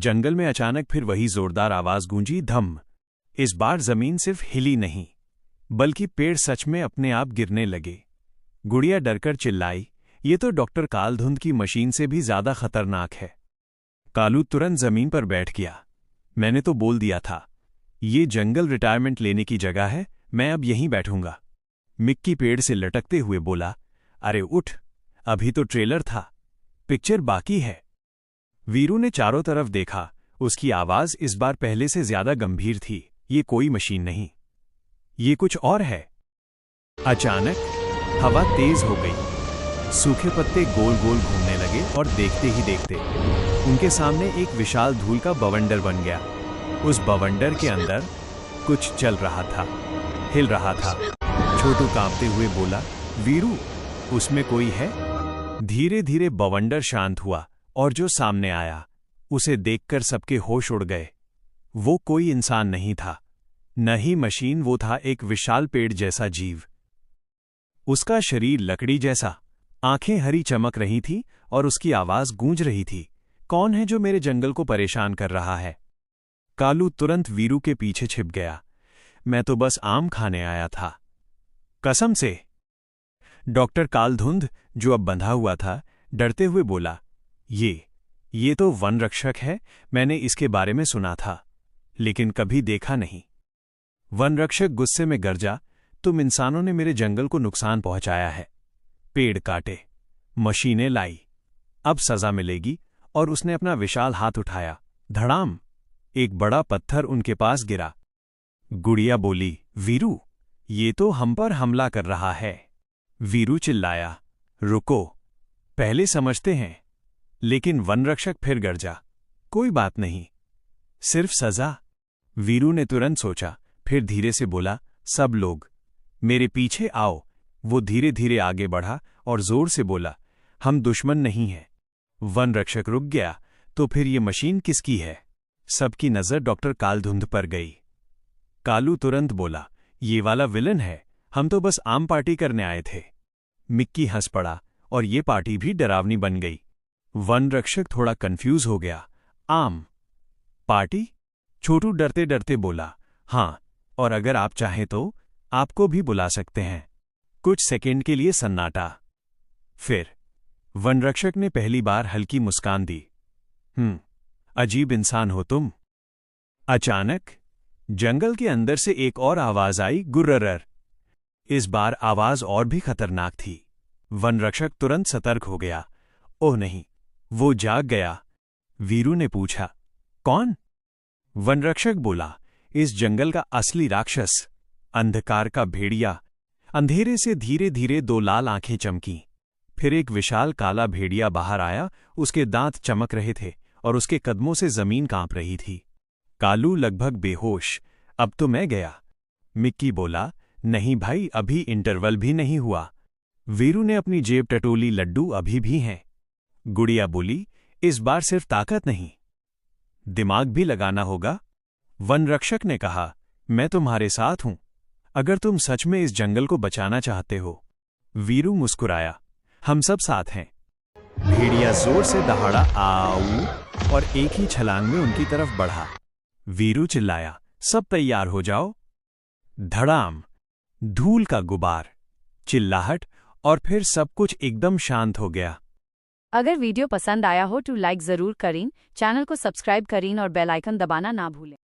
जंगल में अचानक फिर वही जोरदार आवाज गूंजी, धम। इस बार जमीन सिर्फ हिली नहीं, बल्कि पेड़ सच में अपने आप गिरने लगे। गुड़िया डरकर चिल्लाई, ये तो डॉक्टर कालधुंध की मशीन से भी ज्यादा खतरनाक है। कालू तुरंत जमीन पर बैठ गया। मैंने तो बोल दिया था, ये जंगल रिटायरमेंट लेने की जगह है, मैं अब यहीं बैठूंगा। मिक्की पेड़ से लटकते हुए बोला, अरे उठ, अभी तो ट्रेलर था, पिक्चर बाकी है। वीरू ने चारों तरफ देखा। उसकी आवाज इस बार पहले से ज्यादा गंभीर थी। ये कोई मशीन नहीं, ये कुछ और है। अचानक हवा तेज हो गई, सूखे पत्ते गोल गोल घूमने लगे और देखते ही देखते उनके सामने एक विशाल धूल का बवंडर बन गया। उस बवंडर के अंदर कुछ चल रहा था, हिल रहा था। छोटू कांपते हुए बोला, वीरू, उसमें कोई है? धीरे धीरे बवंडर शांत हुआ और जो सामने आया उसे देखकर सबके होश उड़ गए। वो कोई इंसान नहीं था, न ही मशीन, वो था एक विशाल पेड़ जैसा जीव। उसका शरीर लकड़ी जैसा, आंखें हरी चमक रही थी और उसकी आवाज गूंज रही थी, कौन है जो मेरे जंगल को परेशान कर रहा है? कालू तुरंत वीरू के पीछे छिप गया। मैं तो बस आम खाने आया था, कसम से। डॉक्टर कालधुंध, जो अब बंधा हुआ था, डरते हुए बोला, ये तो वन रक्षक है। मैंने इसके बारे में सुना था, लेकिन कभी देखा नहीं। वन रक्षक गुस्से में गरजा, तुम इंसानों ने मेरे जंगल को नुकसान पहुंचाया है, पेड़ काटे, मशीनें लाई, अब सजा मिलेगी। और उसने अपना विशाल हाथ उठाया। धड़ाम, एक बड़ा पत्थर उनके पास गिरा। गुड़िया बोली, वीरू, ये तो हम पर हमला कर रहा है। वीरू चिल्लाया, रुको, पहले समझते हैं। लेकिन वनरक्षक फिर गरजा, कोई बात नहीं, सिर्फ सजा। वीरू ने तुरंत सोचा, फिर धीरे से बोला, सब लोग मेरे पीछे आओ। वो धीरे धीरे आगे बढ़ा और जोर से बोला, हम दुश्मन नहीं हैं। वनरक्षक रुक गया, तो फिर ये मशीन किसकी है? सबकी नजर डॉक्टर कालधुंध पर गई। कालू तुरंत बोला, ये वाला विलन है, हम तो बस आम पार्टी करने आए थे। मिक्की हंस पड़ा और ये पार्टी भी डरावनी बन गई। वनरक्षक थोड़ा कंफ्यूज हो गया, आम पार्टी? छोटू डरते डरते बोला, हां, और अगर आप चाहें तो आपको भी बुला सकते हैं। कुछ सेकंड के लिए सन्नाटा। फिर वनरक्षक ने पहली बार हल्की मुस्कान दी, अजीब इंसान हो तुम। अचानक जंगल के अंदर से एक और आवाज आई, गुर्रर। इस बार आवाज और भी खतरनाक थी। वनरक्षक तुरंत सतर्क हो गया। ओह नहीं, वो जाग गया। वीरू ने पूछा, कौन? वनरक्षक बोला, इस जंगल का असली राक्षस, अंधकार का भेड़िया। अंधेरे से धीरे धीरे दो लाल आंखें चमकीं। फिर एक विशाल काला भेड़िया बाहर आया। उसके दांत चमक रहे थे और उसके कदमों से जमीन कांप रही थी। कालू लगभग बेहोश, अब तो मैं गया। मिक्की बोला, नहीं भाई, अभी इंटरवल भी नहीं हुआ। वीरू ने अपनी जेब टटोली, लड्डू अभी भी हैं। गुड़िया बोली, इस बार सिर्फ ताकत नहीं, दिमाग भी लगाना होगा। वनरक्षक ने कहा, मैं तुम्हारे साथ हूं, अगर तुम सच में इस जंगल को बचाना चाहते हो। वीरू मुस्कुराया, हम सब साथ हैं। भेड़िया जोर से दहाड़ा, आऊ, और एक ही छलांग में उनकी तरफ बढ़ा। वीरू चिल्लाया, सब तैयार हो जाओ। धड़ाम, धूल का गुबार, चिल्लाहट, और फिर सब कुछ एकदम शांत हो गया। अगर वीडियो पसंद आया हो तो लाइक जरूर करें, चैनल को सब्सक्राइब करें और बेल आइकन दबाना ना भूलें।